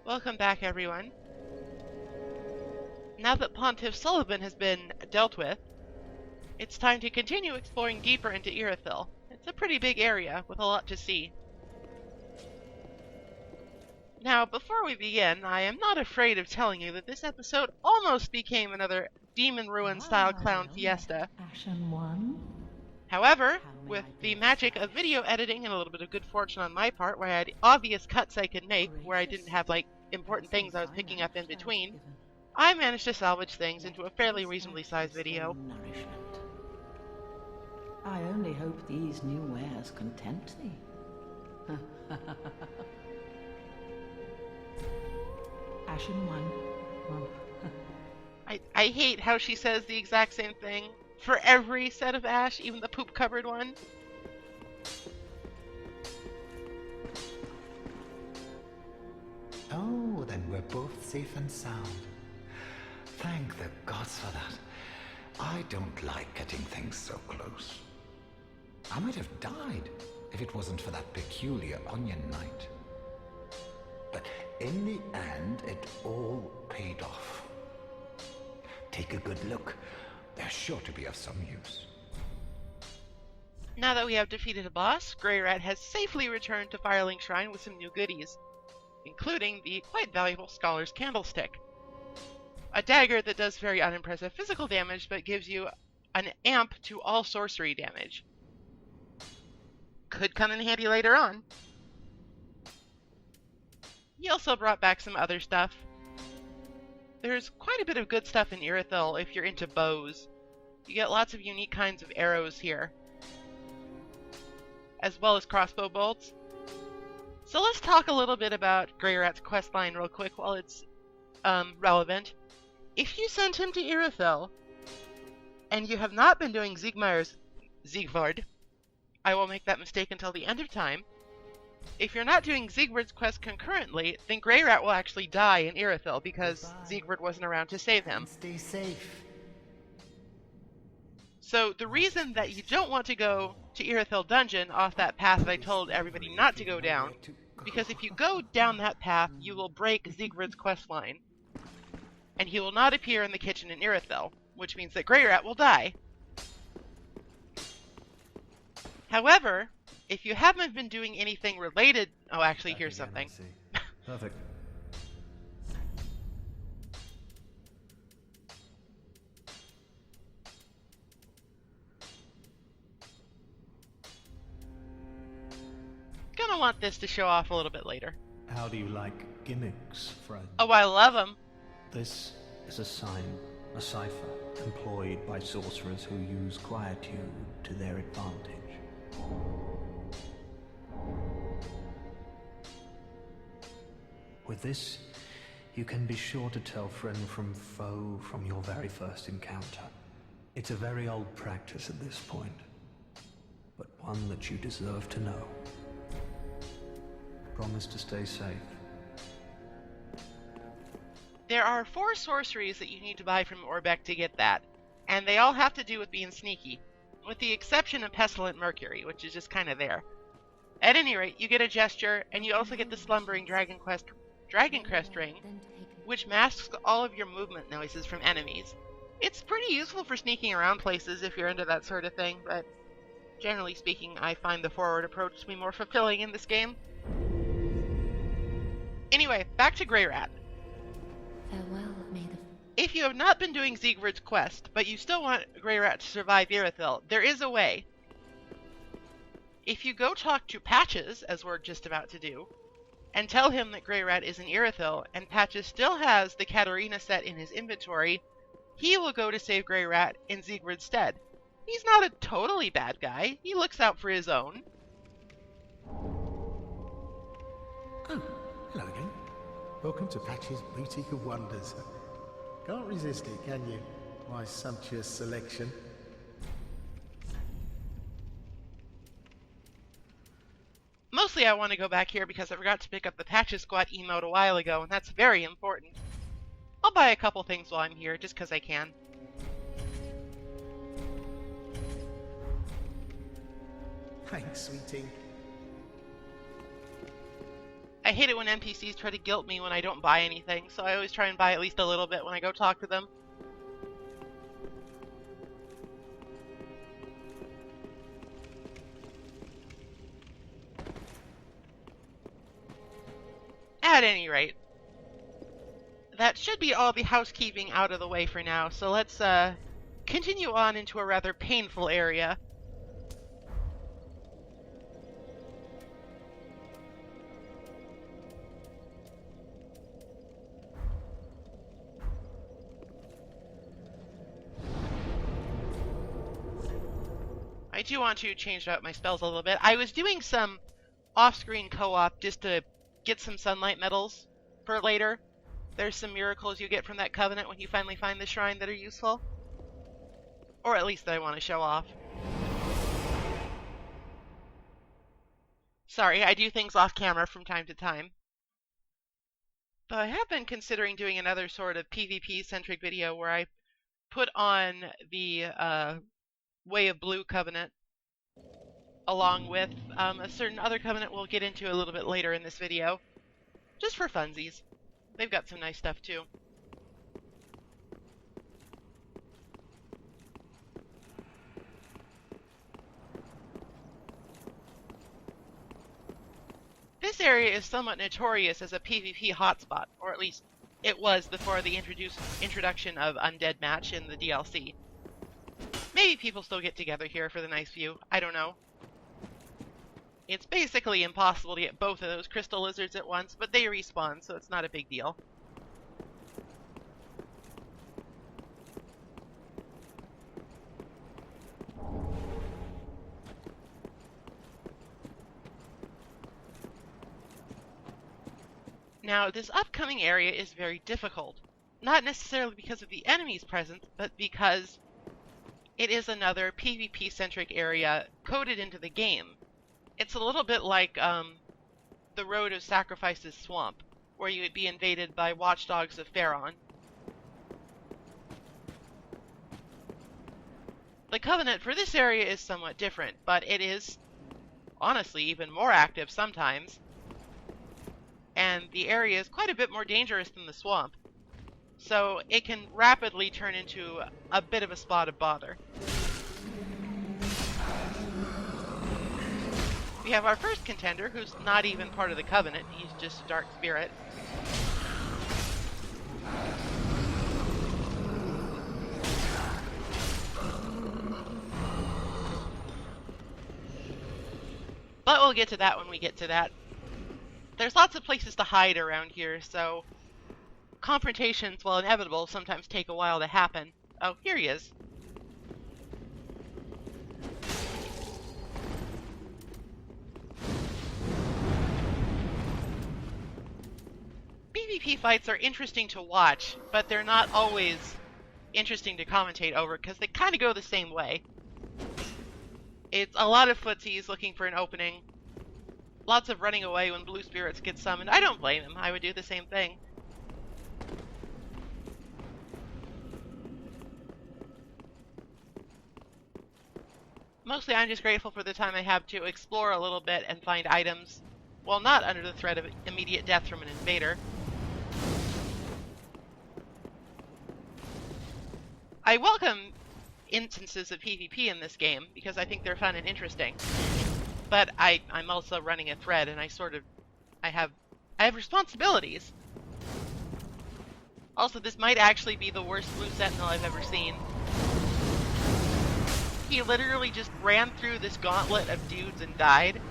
Welcome back, everyone. Now that Pontiff Sullivan has been dealt with, it's time to continue exploring deeper into Irithyll. It's a pretty big area with a lot to see. Now, before we begin, I am not afraid of telling you that this episode almost became another Demon Ruin-style clown fiesta. Ashen One. However, with the magic of video editing and a little bit of good fortune on my part, where I had obvious cuts I could make, where I didn't have, important things I was picking up in between, I managed to salvage things into a fairly reasonably sized video. I only hope these new wares content thee. Ashen One. I hate how she says the exact same thing for every set of ash, even the poop-covered one. Oh, then we're both safe and sound. Thank the gods for that. I don't like getting things so close. I might have died if it wasn't for that peculiar onion knight. But in the end, it all paid off. Take a good look. They're sure to be of some use. Now that we have defeated a boss, Grey Rat has safely returned to Firelink Shrine with some new goodies, including the quite valuable Scholar's Candlestick. A dagger that does very unimpressive physical damage, but gives you an amp to all sorcery damage. Could come in handy later on. He also brought back some other stuff. There's quite a bit of good stuff in Irithyll if you're into bows. You get lots of unique kinds of arrows here, as well as crossbow bolts. So let's talk a little bit about Grey Rat's questline real quick while it's relevant. If you send him to Irithyll, and you have not been doing Siegvard, I will make that mistake until the end of time. If you're not doing Siegvard's quest concurrently, then Grey Rat will actually die in Irithyll because Siegvard wasn't around to save him. Stay safe. So the reason that you don't want to go to Irithyll Dungeon off that path that I told everybody not to go down, because if you go down that path, you will break Siegvard's questline, and he will not appear in the kitchen in Irithyll, which means that Grey Rat will die. However, if you haven't been doing anything related... Oh, actually, here's something. Perfect. Gonna want this to show off a little bit later. How do you like gimmicks, friend? Oh, I love them. This is a sign, a cipher, employed by sorcerers who use quietude to their advantage. With this, you can be sure to tell friend from foe from your very first encounter. It's a very old practice at this point, but one that you deserve to know. Promise to stay safe. There are 4 sorceries that you need to buy from Orbeck to get that, and they all have to do with being sneaky, with the exception of Pestilent Mercury, which is just kind of there. At any rate, you get a gesture, and you also get the Slumbering Dragon Crest ring, which masks all of your movement noises from enemies. It's pretty useful for sneaking around places if you're into that sort of thing, but generally speaking, I find the forward approach to be more fulfilling in this game. Anyway, back to Grey Rat. Farewell, Maid of... If you have not been doing Siegvard's quest, but you still want Grey Rat to survive Irithyll, there is a way. If you go talk to Patches, as we're just about to do, and tell him that Grey Rat is in Irithyll, and Patches still has the Katarina set in his inventory, he will go to save Grey Rat in Siegvard's stead. He's not a totally bad guy. He looks out for his own. Oh, hello again. Welcome to Patch's Boutique of Wonders. Can't resist it, can you? My sumptuous selection. Mostly I want to go back here because I forgot to pick up the Patches Squad emote a while ago, and that's very important. I'll buy a couple things while I'm here, just because I can. Thanks, sweetie. I hate it when NPCs try to guilt me when I don't buy anything, so I always try and buy at least a little bit when I go talk to them. At any rate, that should be all the housekeeping out of the way for now, so let's continue on into a rather painful area. I do want to change out my spells a little bit. I was doing some off-screen co-op just to get some sunlight medals for later. There's some miracles you get from that covenant when you finally find the shrine that are useful. Or at least that I want to show off. Sorry, I do things off camera from time to time. But I have been considering doing another sort of PvP-centric video where I put on the Way of Blue covenant along with a certain other covenant we'll get into a little bit later in this video. Just for funsies. They've got some nice stuff too. This area is somewhat notorious as a PvP hotspot, or at least it was before the introduction of Undead Match in the DLC. Maybe people still get together here for the nice view, I don't know. It's basically impossible to get both of those crystal lizards at once, but they respawn, so it's not a big deal. Now, this upcoming area is very difficult. Not necessarily because of the enemy's presence, but because it is another PvP-centric area coded into the game. It's a little bit like the Road of Sacrifice's Swamp, where you would be invaded by watchdogs of Pharaon. The Covenant for this area is somewhat different, but it is, honestly, even more active sometimes. And the area is quite a bit more dangerous than the swamp, so it can rapidly turn into a bit of a spot of bother. We have our first contender, who's not even part of the Covenant, he's just a dark spirit. But we'll get to that when we get to that. There's lots of places to hide around here, so confrontations, while inevitable, sometimes take a while to happen. Oh, here he is. PvP fights are interesting to watch, but they're not always interesting to commentate over, because they kind of go the same way. It's a lot of footsies looking for an opening. Lots of running away when blue spirits get summoned. I don't blame him. I would do the same thing. Mostly I'm just grateful for the time I have to explore a little bit and find items, while not under the threat of immediate death from an invader. I welcome instances of PvP in this game, because I think they're fun and interesting. But I'm also running a thread, and I have responsibilities. Also, this might actually be the worst blue sentinel I've ever seen. He literally just ran through this gauntlet of dudes and died.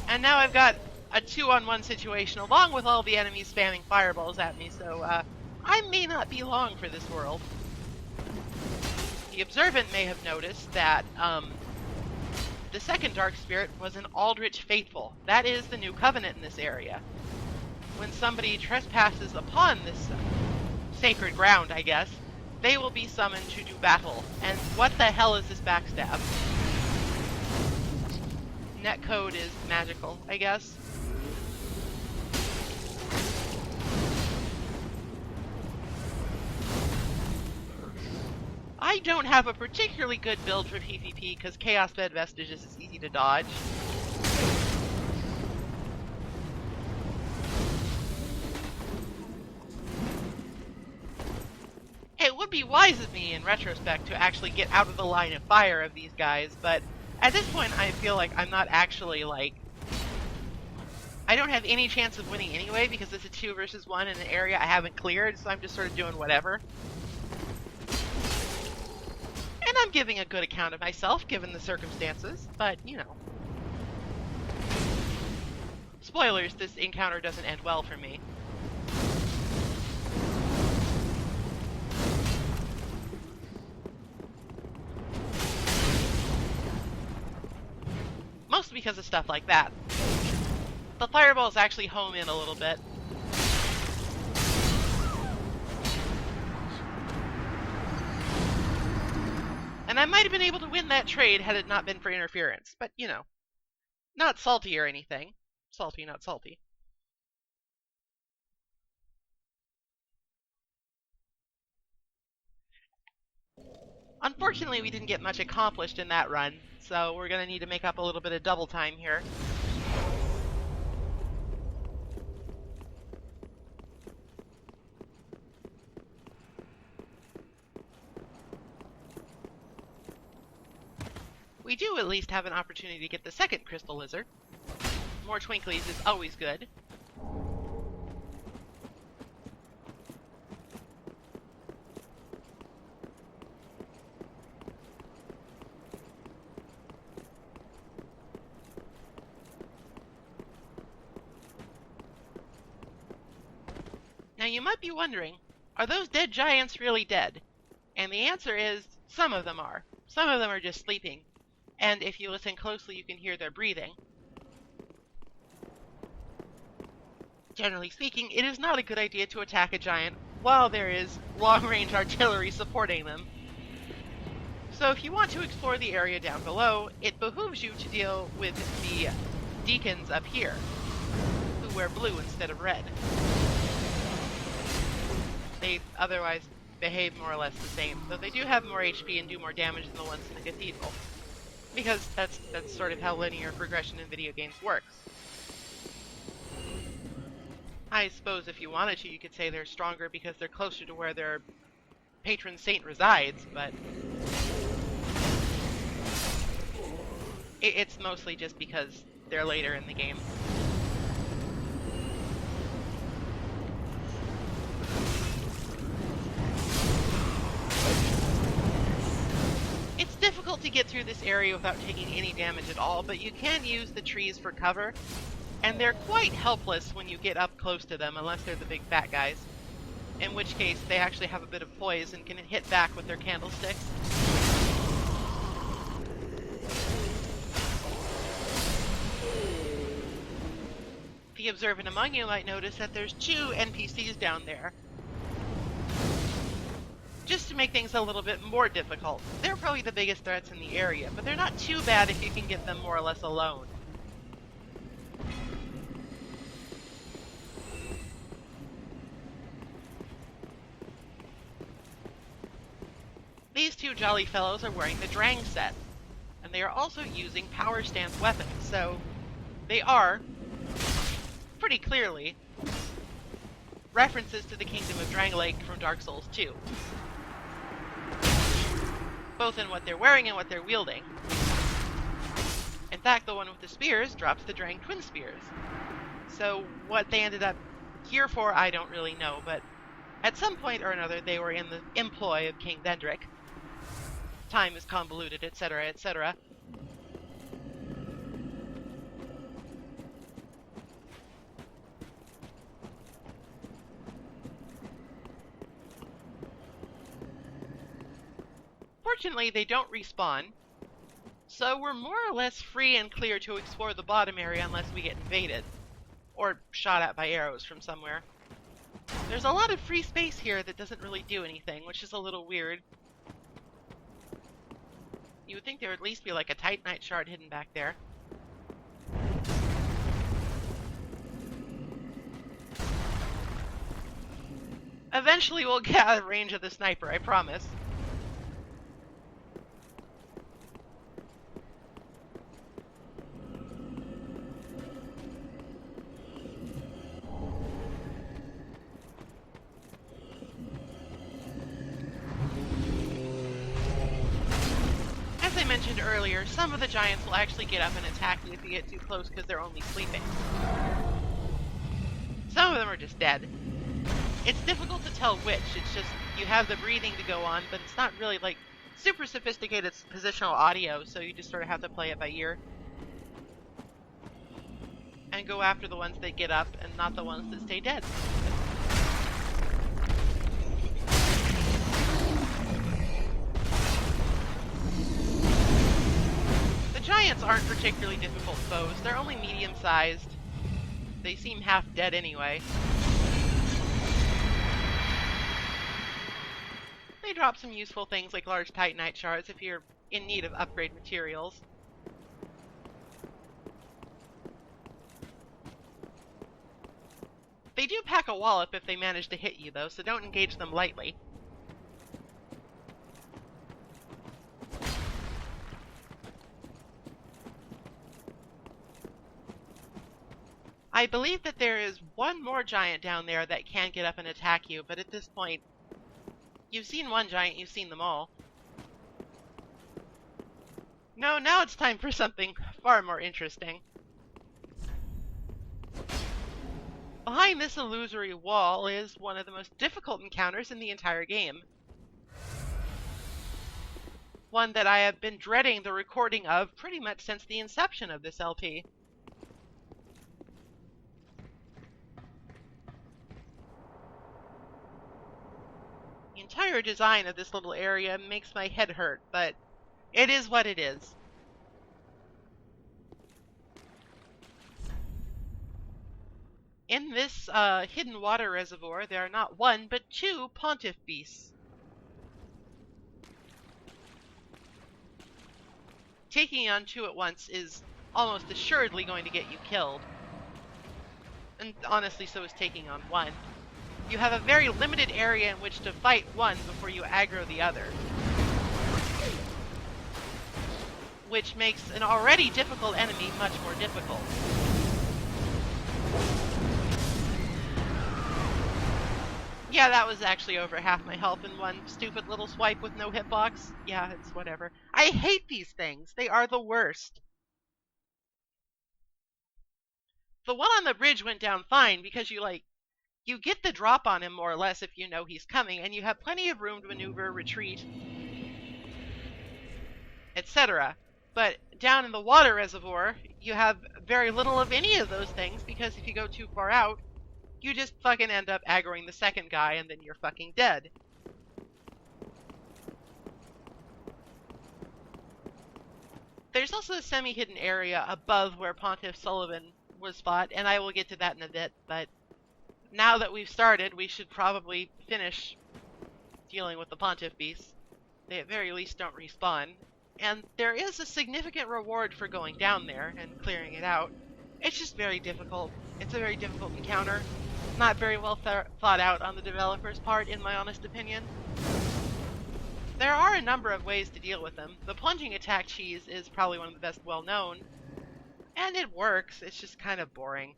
And now I've got a 2-on-1 situation along with all the enemies spamming fireballs at me, so I may not be long for this world. The Observant may have noticed that the second Dark Spirit was an Aldrich Faithful. That is the new covenant in this area. When somebody trespasses upon this sacred ground, I guess, they will be summoned to do battle. And what the hell is this backstab? Netcode is magical, I guess. I don't have a particularly good build for PvP because Chaos Bed Vestiges is easy to dodge. It would be wise of me in retrospect to actually get out of the line of fire of these guys, but at this point I feel like I'm not actually like... I don't have any chance of winning anyway because it's a 2 versus 1 in an area I haven't cleared, so I'm just sort of doing whatever. And I'm giving a good account of myself given the circumstances, but you know. Spoilers, this encounter doesn't end well for me. Mostly because of stuff like that. The fireballs actually home in a little bit. And I might have been able to win that trade had it not been for interference. But, you know, not salty or anything. Salty, not salty. Unfortunately, we didn't get much accomplished in that run, so we're going to need to make up a little bit of double time here. We do at least have an opportunity to get the second crystal lizard. More twinklies is always good. Now you might be wondering, are those dead giants really dead? And the answer is, some of them are. Some of them are just sleeping. And if you listen closely, you can hear their breathing. Generally speaking, it is not a good idea to attack a giant while there is long-range artillery supporting them. So if you want to explore the area down below, it behooves you to deal with the deacons up here, who wear blue instead of red. They otherwise behave more or less the same, though they do have more HP and do more damage than the ones in the cathedral. Because that's sort of how linear progression in video games works. I suppose if you wanted to, you could say they're stronger because they're closer to where their patron saint resides, but it's mostly just because they're later in the game. It's difficult to get through this area without taking any damage at all, but you can use the trees for cover, and they're quite helpless when you get up close to them, unless they're the big fat guys, in which case they actually have a bit of poise and can hit back with their candlesticks. The observant among you might notice that there's 2 NPCs down there, just to make things a little bit more difficult. They're probably the biggest threats in the area, but they're not too bad if you can get them more or less alone. These 2 jolly fellows are wearing the Drang set, and they are also using power stance weapons, so they are, pretty clearly, references to the Kingdom of Drangleic from Dark Souls 2. Both in what they're wearing and what they're wielding. In fact, the one with the spears drops the Drang twin spears. So what they ended up here for, I don't really know, but at some point or another they were in the employ of King Vendrick. Time is convoluted, etc., etc. Fortunately, they don't respawn, so we're more or less free and clear to explore the bottom area unless we get invaded, or shot at by arrows from somewhere. There's a lot of free space here that doesn't really do anything, which is a little weird. You would think there would at least be like a Titanite shard hidden back there. Eventually we'll get out of range of the sniper, I promise. mentioned earlier, some of the giants will actually get up and attack you if you get too close because they're only sleeping. Some of them are just dead. It's difficult to tell which. It's just you have the breathing to go on, but it's not really like super sophisticated positional audio, so you just sort of have to play it by ear. And go after the ones that get up and not the ones that stay dead. The giants aren't particularly difficult foes. They're only medium-sized. They seem half dead anyway. They drop some useful things like large titanite shards if you're in need of upgrade materials. They do pack a wallop if they manage to hit you, though, so don't engage them lightly. I believe that there is one more giant down there that can get up and attack you, but at this point, you've seen one giant, you've seen them all. No, now it's time for something far more interesting. Behind this illusory wall is one of the most difficult encounters in the entire game. One that I have been dreading the recording of pretty much since the inception of this LP. The entire design of this little area makes my head hurt, but it is what it is. In this hidden water reservoir, there are not one, but two pontiff beasts. Taking on two at once is almost assuredly going to get you killed. And honestly, so is taking on one. You have a very limited area in which to fight one before you aggro the other. Which makes an already difficult enemy much more difficult. Yeah, that was actually over half my health in one stupid little swipe with no hitbox. Yeah, it's whatever. I hate these things. They are the worst. The one on the bridge went down fine because you get the drop on him more or less if you know he's coming, and you have plenty of room to maneuver, retreat, etc. But down in the water reservoir, you have very little of any of those things because if you go too far out, you just fucking end up aggroing the second guy and then you're fucking dead. There's also a semi-hidden area above where Pontiff Sullivan was fought, and I will get to that in a bit, but now that we've started, we should probably finish dealing with the Pontiff beasts. They at very least don't respawn. And there is a significant reward for going down there and clearing it out. It's just very difficult. It's a very difficult encounter. Not very well thought out on the developer's part, in my honest opinion. There are a number of ways to deal with them. The plunging attack cheese is probably one of the best well-known. And it works, it's just kind of boring.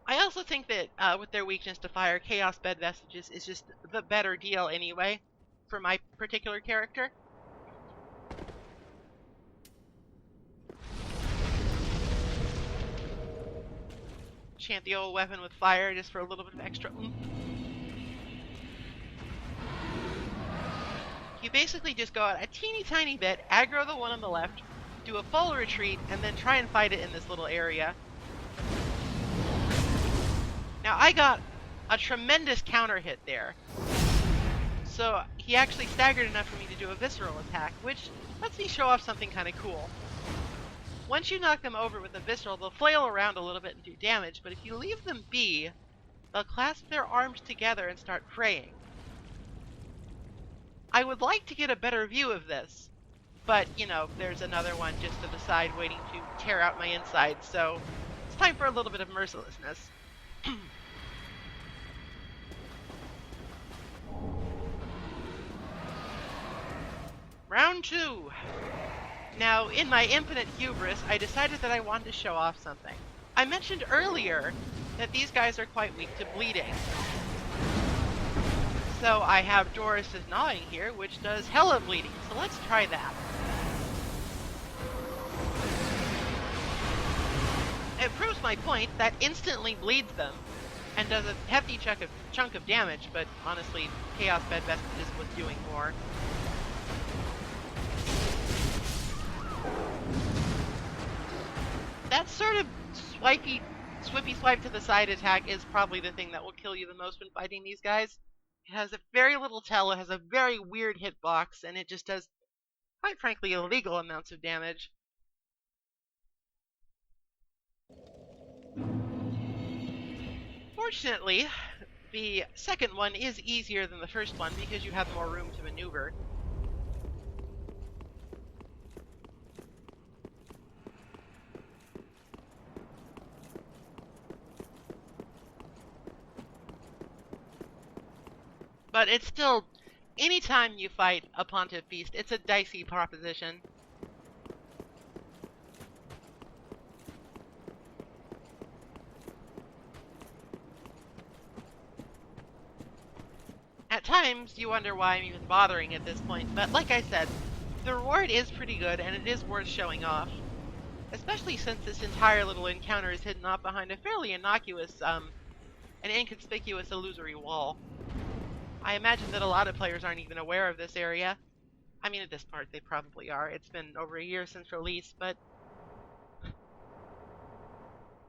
I also think that with their weakness to fire, Chaos Bed Vestiges is just the better deal anyway, for my particular character. Chant the old weapon with fire just for a little bit of extra oomph. You basically just go out a teeny tiny bit, aggro the one on the left, do a full retreat, and then try and fight it in this little area. Now I got a tremendous counter hit there. So he actually staggered enough for me to do a visceral attack, which lets me show off something kind of cool. Once you knock them over with a visceral, they'll flail around a little bit and do damage, but if you leave them be, they'll clasp their arms together and start praying. I would like to get a better view of this, but, you know, there's another one just to the side waiting to tear out my insides, so it's time for a little bit of mercilessness. Round 2. Now, in my infinite hubris, I decided that I wanted to show off something. I mentioned earlier that these guys are quite weak to bleeding. So I have Doris' gnawing here, which does hella bleeding. So let's try that. It proves my point. That instantly bleeds them and does a hefty chunk of damage, but honestly, Chaos Bed Vestiges was doing more. That sort of swippy swipe to the side attack is probably the thing that will kill you the most when fighting these guys. It has a very little tell, it has a very weird hitbox, and it just does, quite frankly, illegal amounts of damage. Fortunately, the second one is easier than the first one because you have more room to maneuver. But it's still, anytime you fight a Pontiff Beast, it's a dicey proposition. At times, you wonder why I'm even bothering at this point, but like I said, the reward is pretty good and it is worth showing off. Especially since this entire little encounter is hidden off behind a fairly innocuous, an inconspicuous illusory wall. I imagine that a lot of players aren't even aware of this area. I mean, at this part, they probably are. It's been over a year since release, but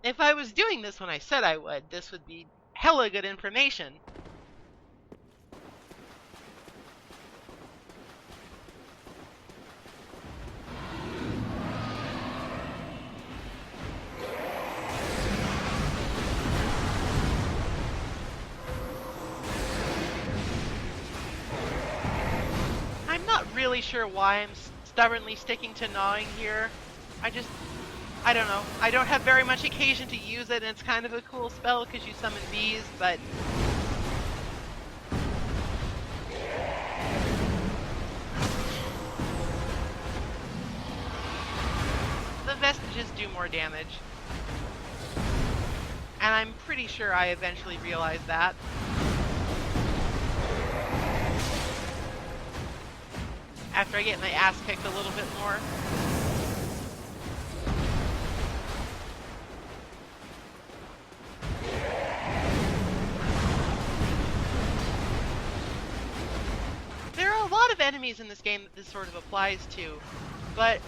if I was doing this when I said I would, this would be hella good information. Really sure why I'm stubbornly sticking to gnawing here. I don't know. I don't have very much occasion to use it, and it's kind of a cool spell because you summon bees, but the vestiges do more damage. And I'm pretty sure I eventually realized that. After I get my ass kicked a little bit more. There are a lot of enemies in this game that this sort of applies to, but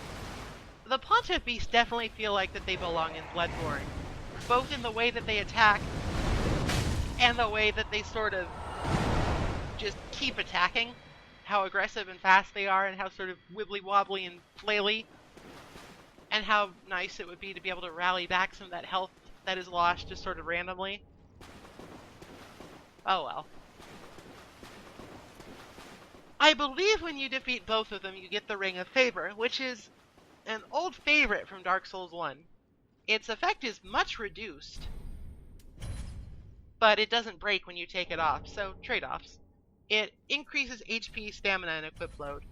the Pontiff Beasts definitely feel like that they belong in Bloodborne, both in the way that they attack and the way that they sort of just keep attacking. How aggressive and fast they are, and how sort of wibbly wobbly and flaily, and how nice it would be to be able to rally back some of that health that is lost just sort of randomly. Oh well. I believe when you defeat both of them you get the Ring of Favor, which is an old favorite from Dark Souls 1. Its effect is much reduced, but it doesn't break when you take it off, so trade-offs. It increases HP, stamina, and equip load.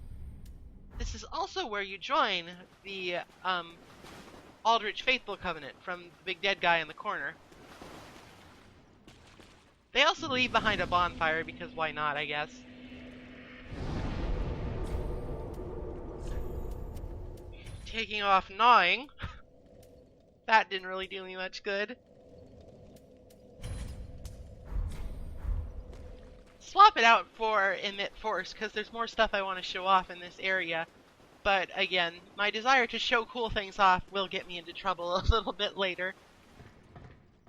This is also where you join the Aldrich Faithful Covenant from the big dead guy in the corner. They also leave behind a bonfire because why not, I guess. Taking off gnawing. That didn't really do me much good. Swap it out for Emit Force, because there's more stuff I want to show off in this area. But again, my desire to show cool things off will get me into trouble a little bit later.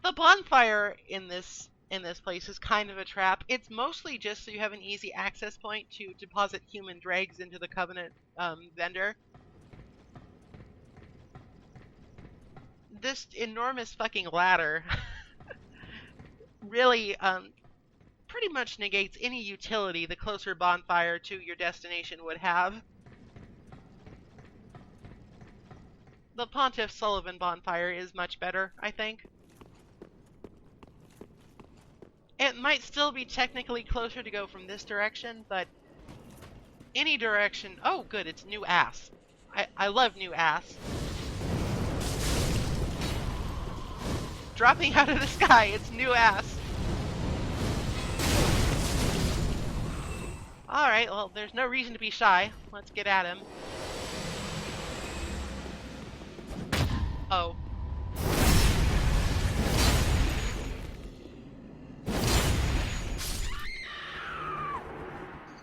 The bonfire in this place is kind of a trap. It's mostly just so you have an easy access point to deposit human dregs into the Covenant vendor. This enormous fucking ladder really pretty much negates any utility the closer bonfire to your destination would have. The Pontiff Sullivan bonfire is much better, I think. It might still be technically closer to go from this direction, but any direction... Oh, good, it's new ass. I love new ass. Dropping out of the sky, it's new ass. Alright, well, there's no reason to be shy. Let's get at him. Oh.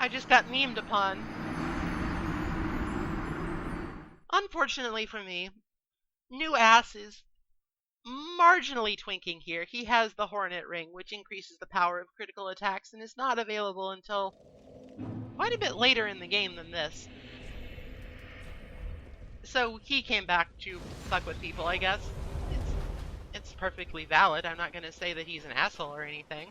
I just got memed upon. Unfortunately for me, New Ass is marginally twinking here. He has the Hornet Ring, which increases the power of critical attacks and is not available until quite a bit later in the game than this. So he came back to fuck with people, I guess. It's perfectly valid. I'm not going to say that he's an asshole or anything.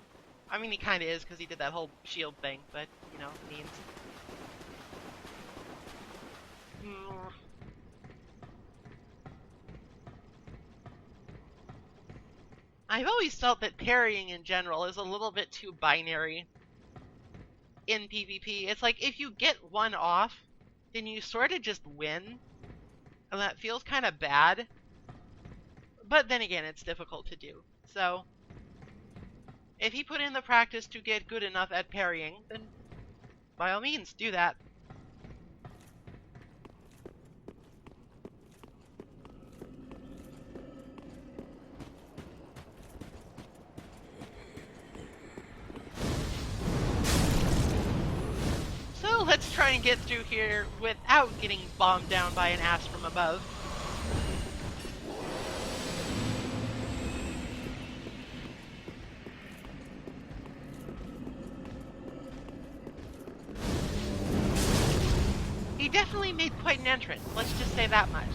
I mean, he kind of is because he did that whole shield thing, but, you know, means. I've always felt that parrying in general is a little bit too binary in PvP. It's like if you get one off, then you sort of just win, and that feels kind of bad. But then again, it's difficult to do. So, if he put in the practice to get good enough at parrying, then by all means, do that. So let's try and get through here without getting bombed down by an ass from above. He definitely made quite an entrance, let's just say that much.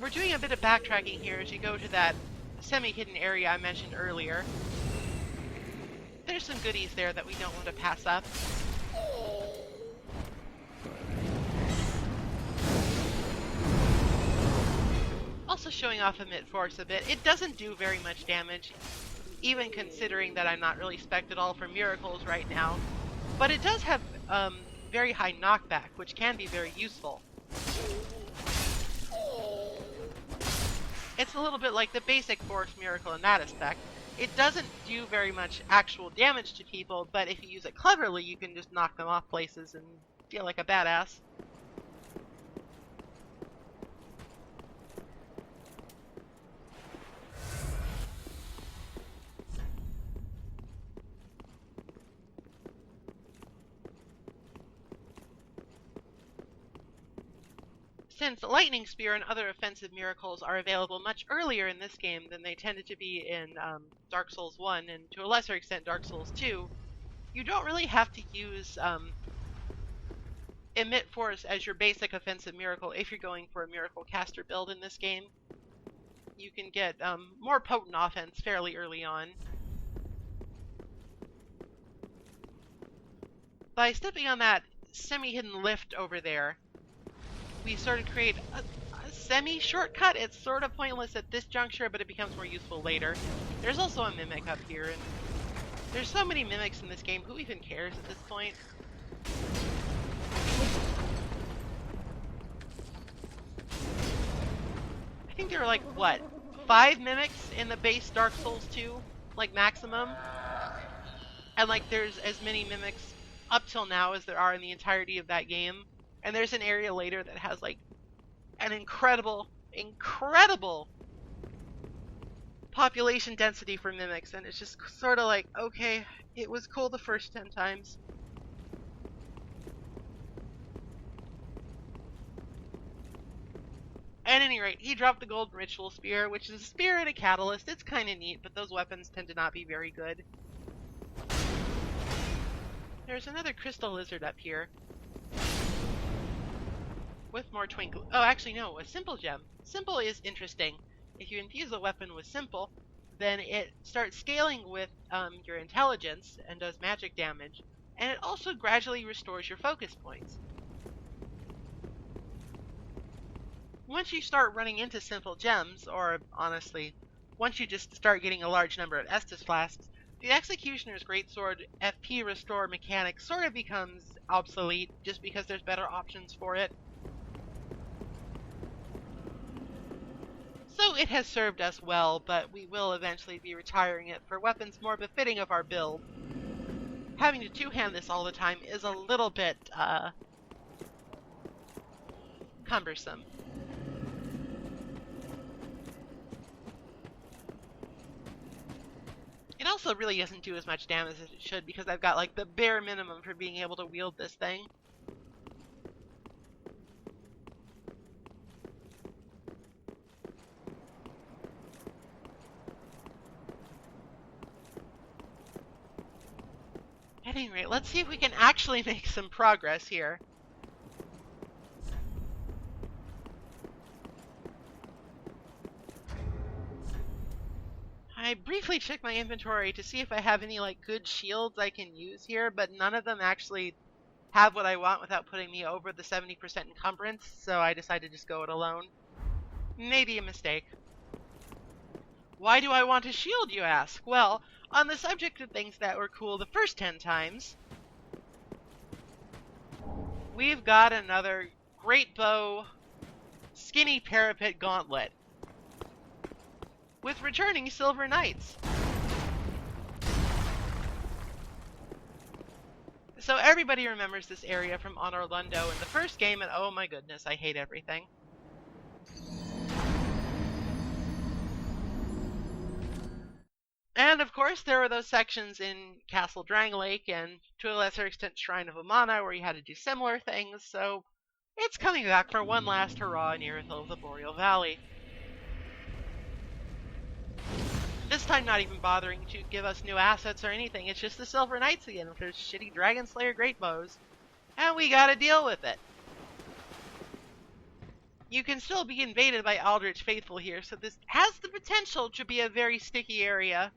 We're doing a bit of backtracking here as you go to that semi-hidden area I mentioned earlier. There's some goodies there that we don't want to pass up. Also showing off Emit Force a bit. It doesn't do very much damage, even considering that I'm not really spec'd at all for miracles right now. But it does have very high knockback, which can be very useful. It's a little bit like the basic Force Miracle in that aspect. It doesn't do very much actual damage to people, but if you use it cleverly, you can just knock them off places and feel like a badass. Since Lightning Spear and other offensive miracles are available much earlier in this game than they tended to be in Dark Souls 1 and to a lesser extent Dark Souls 2, you don't really have to use Emit Force as your basic offensive miracle if you're going for a miracle caster build in this game. You can get more potent offense fairly early on. By stepping on that semi-hidden lift over there, we sort of create a semi-shortcut. It's sort of pointless at this juncture, but it becomes more useful later. There's also a mimic up here, and there's so many mimics in this game, who even cares at this point? I think there are like, what, 5 mimics in the base Dark Souls 2? Like, maximum? And like, there's as many mimics up till now as there are in the entirety of that game. And there's an area later that has like an incredible population density for mimics, and it's just sort of like, okay, it was cool the first 10 times. At any rate, he dropped the Golden Ritual Spear, which is a spear and a catalyst. It's kind of neat, but those weapons tend to not be very good. There's another crystal lizard up here. With more twinkle. Oh, actually, no, a simple gem. Simple is interesting. If you infuse a weapon with simple, then it starts scaling with your intelligence and does magic damage, and it also gradually restores your focus points. Once you start running into simple gems, or honestly, once you just start getting a large number of Estus flasks, the Executioner's Greatsword FP restore mechanic sort of becomes obsolete just because there's better options for it. So it has served us well, but we will eventually be retiring it for weapons more befitting of our build. Having to two-hand this all the time is a little bit, cumbersome. It also really doesn't do as much damage as it should because I've got like the bare minimum for being able to wield this thing. At any rate, let's see if we can actually make some progress here. I briefly checked my inventory to see if I have any like good shields I can use here, but none of them actually have what I want without putting me over the 70% encumbrance, so I decided to just go it alone. Maybe a mistake. Why do I want a shield, you ask? Well, on the subject of things that were cool the first 10 times, we've got another great bow skinny parapet gauntlet with returning Silver Knights. So everybody remembers this area from Honor Lundo in the first game, and oh my goodness, I hate everything. And of course, there were those sections in Castle Drangleic and to a lesser extent Shrine of Amana where you had to do similar things, so it's coming back for one last hurrah in Irithyll of the Boreal Valley. This time not even bothering to give us new assets or anything, it's just the Silver Knights again with their shitty Dragon Slayer great bows. And we gotta deal with it. You can still be invaded by Aldrich Faithful here, so this has the potential to be a very sticky area.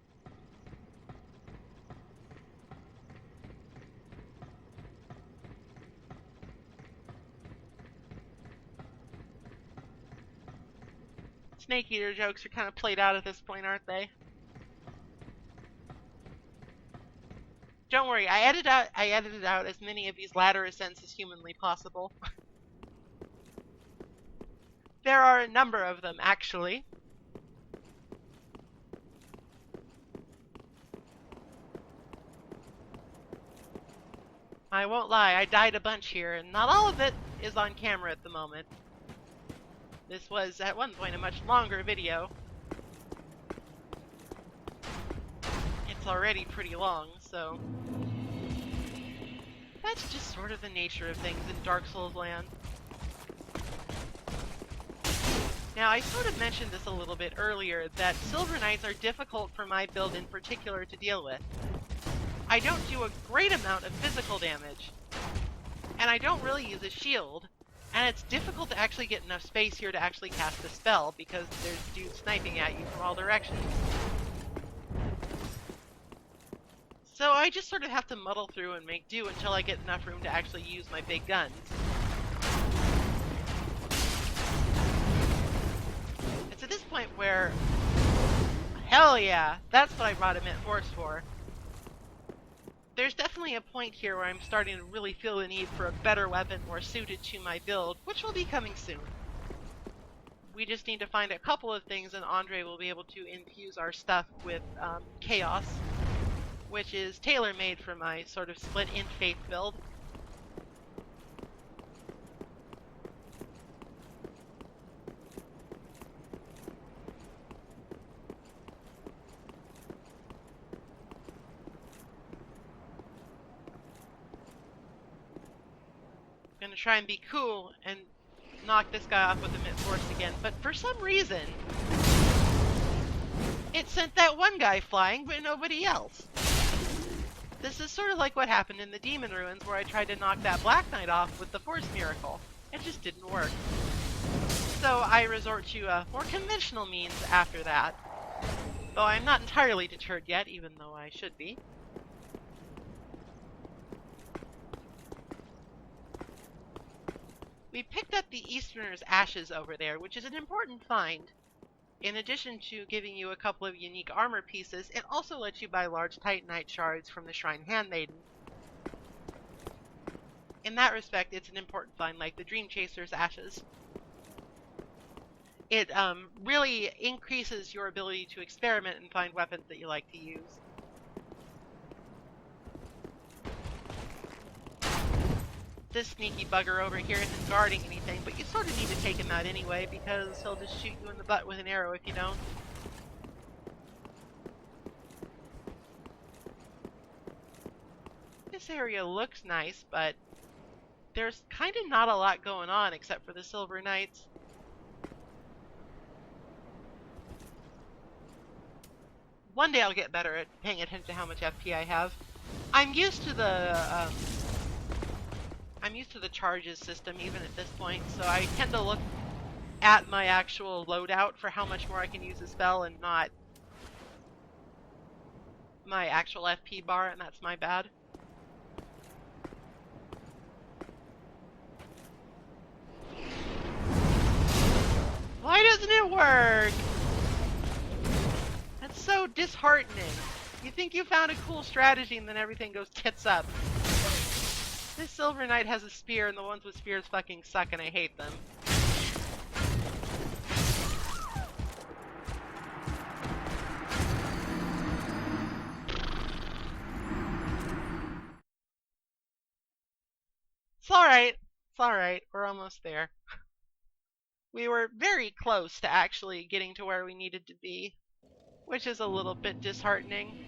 Snake Eater jokes are kind of played out at this point, aren't they? Don't worry, I edited out as many of these ladder ascents as humanly possible. There are a number of them, actually. I won't lie, I died a bunch here, and not all of it is on camera at the moment. This was, at one point, a much longer video. It's already pretty long, so that's just sort of the nature of things in Dark Souls land. Now, I sort of mentioned this a little bit earlier, that Silver Knights are difficult for my build in particular to deal with. I don't do a great amount of physical damage, and I don't really use a shield, and it's difficult to actually get enough space here to actually cast a spell, because there's dudes sniping at you from all directions. So I just sort of have to muddle through and make do until I get enough room to actually use my big guns. It's at this point where, hell yeah, that's what I brought Immense Force for. There's definitely a point here where I'm starting to really feel the need for a better weapon more suited to my build, which will be coming soon. We just need to find a couple of things, and Andre will be able to infuse our stuff with Chaos, which is tailor-made for my sort of split in faith build. I'm gonna try and be cool and knock this guy off with the Immense Force again, but for some reason it sent that one guy flying but nobody else. This is sort of like what happened in the Demon Ruins where I tried to knock that Black Knight off with the Force Miracle. It just didn't work. So I resort to more conventional means after that, though I'm not entirely deterred yet, even though I should be. We picked up the Easterner's Ashes over there, which is an important find. In addition to giving you a couple of unique armor pieces, it also lets you buy large Titanite shards from the Shrine Handmaiden. In that respect, it's an important find like the Dream Chaser's Ashes. it really increases your ability to experiment and find weapons that you like to use. This sneaky bugger over here isn't guarding anything, but you sort of need to take him out anyway, because he'll just shoot you in the butt with an arrow if you don't. This area looks nice, but there's kind of not a lot going on except for the Silver Knights. One day I'll get better at paying attention to how much FP I have. I'm used to the charges system even at this point, so I tend to look at my actual loadout for how much more I can use a spell and not my actual FP bar, and that's my bad. Why doesn't it work? That's so disheartening. You think you found a cool strategy and then everything goes tits up. This Silver Knight has a spear and the ones with spears fucking suck and I hate them. It's alright. It's alright. We're almost there. We were very close to actually getting to where we needed to be, which is a little bit disheartening.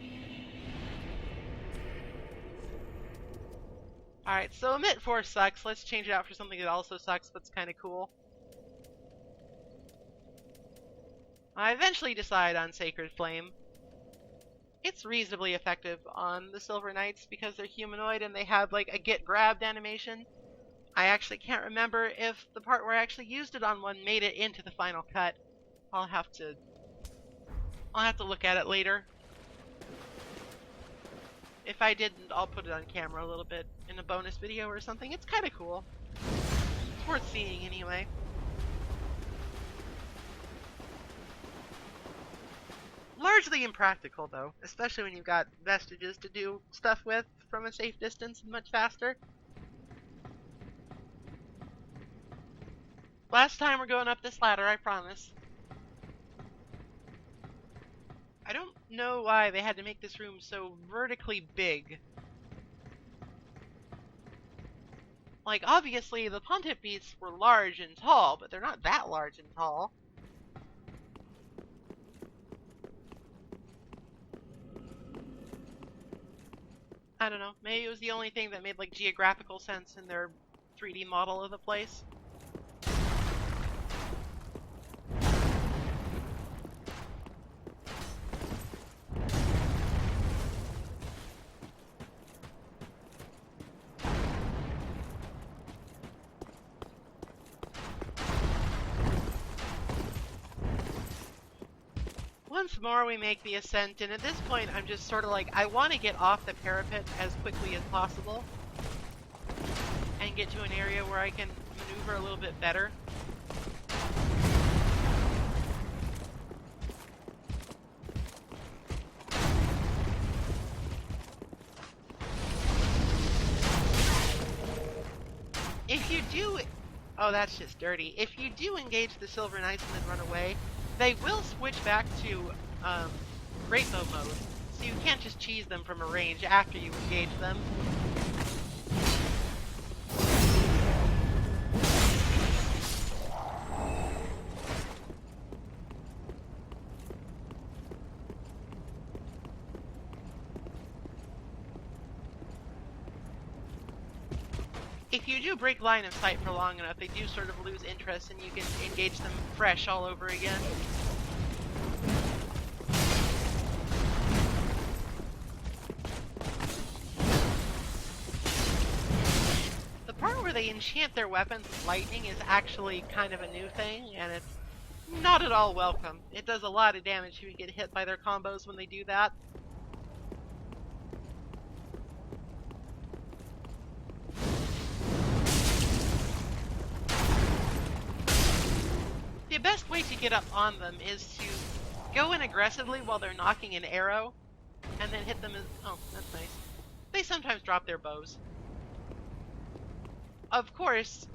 Alright, so Emit Force sucks. Let's change it out for something that also sucks, but's kind of cool. I eventually decide on Sacred Flame. It's reasonably effective on the Silver Knights because they're humanoid and they have like a get grabbed animation. I actually can't remember if the part where I actually used it on one made it into the final cut. I'll have to look at it later. If I didn't, I'll put it on camera a little bit in a bonus video or something. It's kind of cool. It's worth seeing anyway. Largely impractical though, especially when you've got vestiges to do stuff with from a safe distance and much faster. Last time we're going up this ladder, I promise. I don't know why they had to make this room so vertically big. Like, obviously, the Pontiff beasts were large and tall, but they're not that large and tall. I don't know, maybe it was the only thing that made, like, geographical sense in their 3D model of the place. Once more we make the ascent, and at this point I'm just sort of like, I want to get off the parapet as quickly as possible and get to an area where I can maneuver a little bit better. If you do... Oh, that's just dirty. If you do engage the Silver Knights and then run away, they will switch back to Great Bow mode, so you can't just cheese them from a range after you engage them. If you do break line of sight for long enough, they do sort of lose interest and you can engage them fresh all over again. The part where they enchant their weapons with lightning is actually kind of a new thing, and it's not at all welcome. It does a lot of damage if you get hit by their combos when they do that. The best way to get up on them is to go in aggressively while they're knocking an arrow, and then hit them as... Oh, that's nice. They sometimes drop their bows. Of course,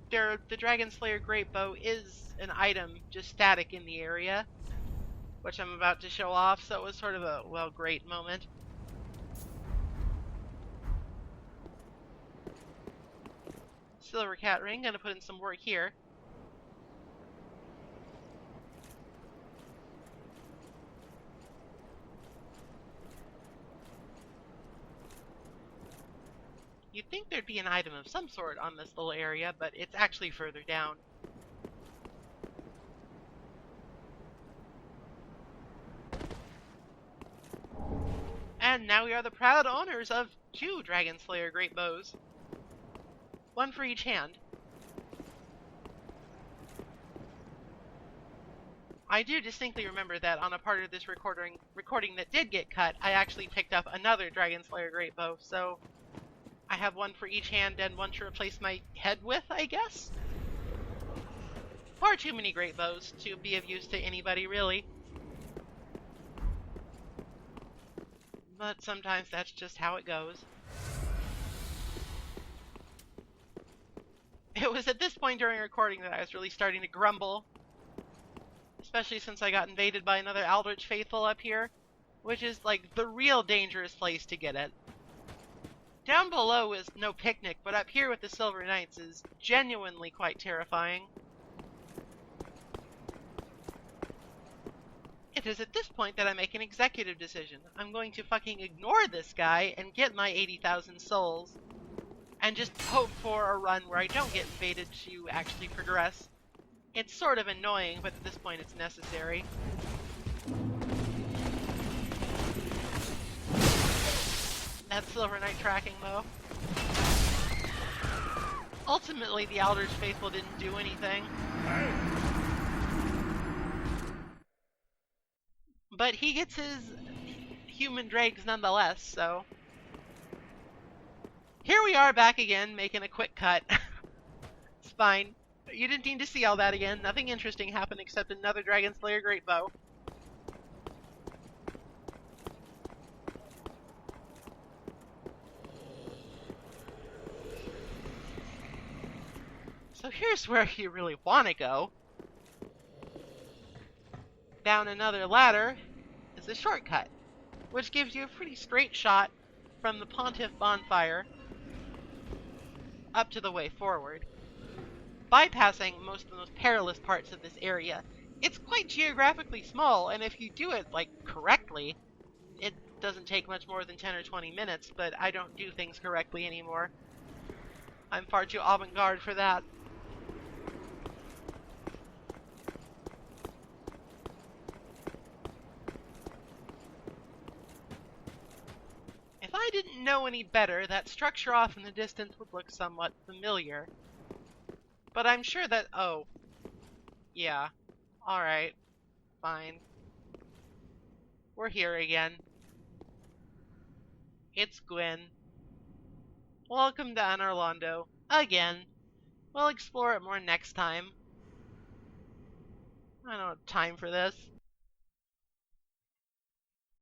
the Dragon Slayer Great Bow is an item just static in the area, which I'm about to show off, so it was sort of a, well, great moment. Silver Cat Ring, gonna put in some work here. You'd think there'd be an item of some sort on this little area, but it's actually further down. And now we are the proud owners of 2 Dragon Slayer Great Bows. 1 for each hand. I do distinctly remember that on a part of this recording that did get cut, I actually picked up another Dragon Slayer Great Bow, so I have 1 for each hand and 1 to replace my head with, I guess? Far too many Great Bows to be of use to anybody, really. But sometimes that's just how it goes. It was at this point during recording that I was really starting to grumble. Especially since I got invaded by another Aldrich Faithful up here, which is like the real dangerous place to get it. Down below is no picnic, but up here with the Silver Knights is genuinely quite terrifying. It is at this point that I make an executive decision. I'm going to fucking ignore this guy and get my 80,000 souls, and just hope for a run where I don't get invaded to actually progress. It's sort of annoying, but at this point it's necessary. That Silver Knight tracking, though. Ultimately, the Aldrich Faithful didn't do anything. But he gets his human dregs nonetheless, so... Here we are back again, making a quick cut. It's fine. You didn't need to see all that again. Nothing interesting happened except another Dragon Slayer Great Bow. So here's where you really want to go. Down another ladder is a shortcut, which gives you a pretty straight shot from the Pontiff Bonfire up to the way forward, bypassing most of the most perilous parts of this area. It's quite geographically small, and if you do it, like, correctly, it doesn't take much more than 10 or 20 minutes, but I don't do things correctly anymore. I'm far too avant-garde for that. If I didn't know any better, that structure off in the distance would look somewhat familiar. But I'm sure that... oh. Yeah. Alright. Fine. We're here again. It's Gwen. Welcome to Anor Londo. Again. We'll explore it more next time. I don't have time for this.